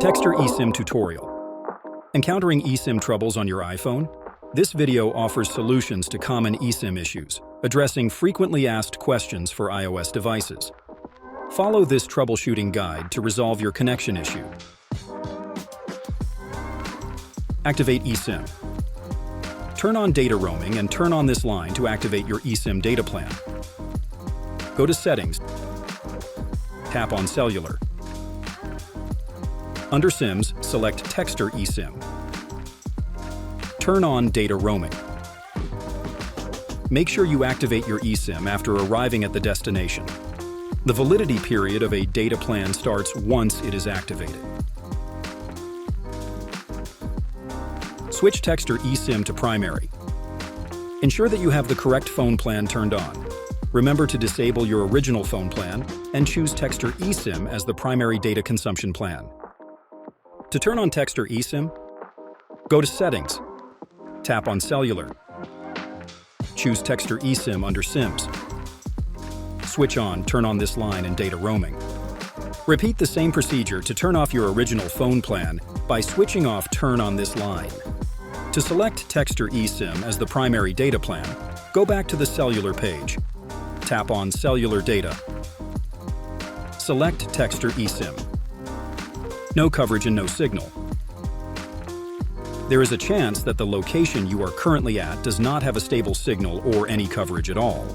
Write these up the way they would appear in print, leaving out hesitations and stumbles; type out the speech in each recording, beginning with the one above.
Textr eSIM tutorial. Encountering eSIM troubles on your iPhone? This video offers solutions to common eSIM issues, addressing frequently asked questions for iOS devices. Follow this troubleshooting guide to resolve your connection issue. Activate eSIM. Turn on data roaming and turn on this line to activate your eSIM data plan. Go to Settings. Tap on Cellular. Under SIMs, select Textr eSIM. Turn on data roaming. Make sure you activate your eSIM after arriving at the destination. The validity period of a data plan starts once it is activated. Switch Textr eSIM to primary. Ensure that you have the correct phone plan turned on. Remember to disable your original phone plan and choose Textr eSIM as the primary data consumption plan. To turn on Textr eSIM, go to Settings. Tap on Cellular. Choose Textr eSIM under SIMs. Switch on, turn on this line in data roaming. Repeat the same procedure to turn off your original phone plan by switching off turn on this line. To select Textr eSIM as the primary data plan, go back to the cellular page. Tap on Cellular Data. Select Textr eSIM. No coverage and no signal. There is a chance that the location you are currently at does not have a stable signal or any coverage at all.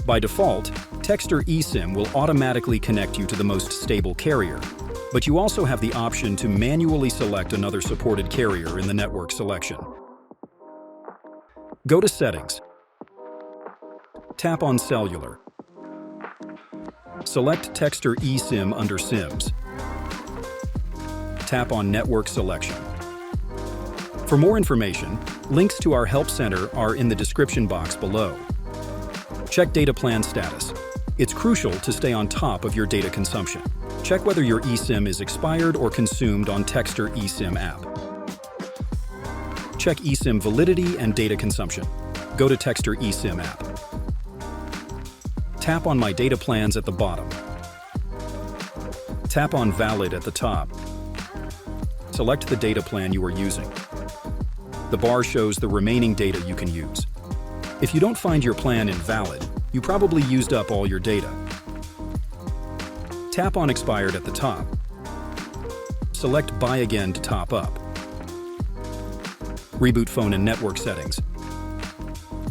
By default, Textr eSIM will automatically connect you to the most stable carrier, but you also have the option to manually select another supported carrier in the network selection. Go to Settings. Tap on Cellular. Select Textr eSIM under SIMs. Tap on Network Selection. For more information, links to our Help Center are in the description box below. Check data plan status. It's crucial to stay on top of your data consumption. Check whether your eSIM is expired or consumed on Textr eSIM app. Check eSIM validity and data consumption. Go to Textr eSIM app. Tap on My Data Plans at the bottom. Tap on Valid at the top. Select the data plan you are using. The bar shows the remaining data you can use. If you don't find your plan invalid, you probably used up all your data. Tap on Expired at the top. Select Buy Again to top up. Reboot phone and network settings.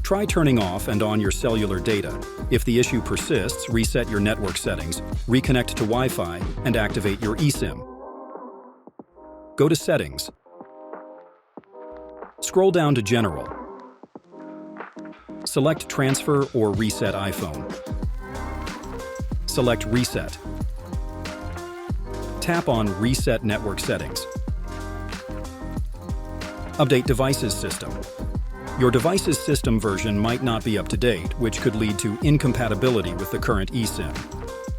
Try turning off and on your cellular data. If the issue persists, reset your network settings, reconnect to Wi-Fi, and activate your eSIM. Go to Settings. Scroll down to General. Select Transfer or Reset iPhone. Select Reset. Tap on Reset Network Settings. Update Devices System. Your device's system version might not be up to date, which could lead to incompatibility with the current eSIM.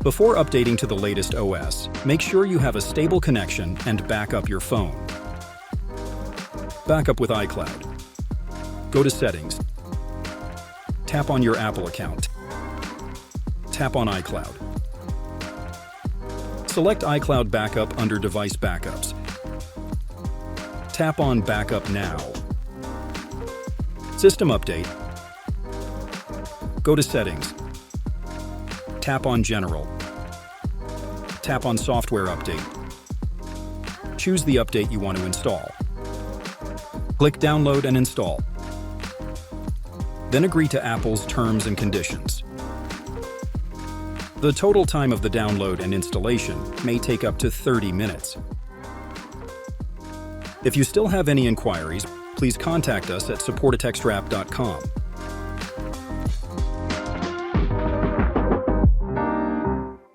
Before updating to the latest OS, make sure you have a stable connection and back up your phone. Backup with iCloud. Go to Settings. Tap on your Apple account. Tap on iCloud. Select iCloud Backup under Device Backups. Tap on Backup Now. System Update. Go to Settings. Tap on General. Tap on Software Update. Choose the update you want to install. Click Download and Install. Then agree to Apple's terms and conditions. The total time of the download and installation may take up to 30 minutes. If you still have any inquiries, please contact us at support@textrapp.com.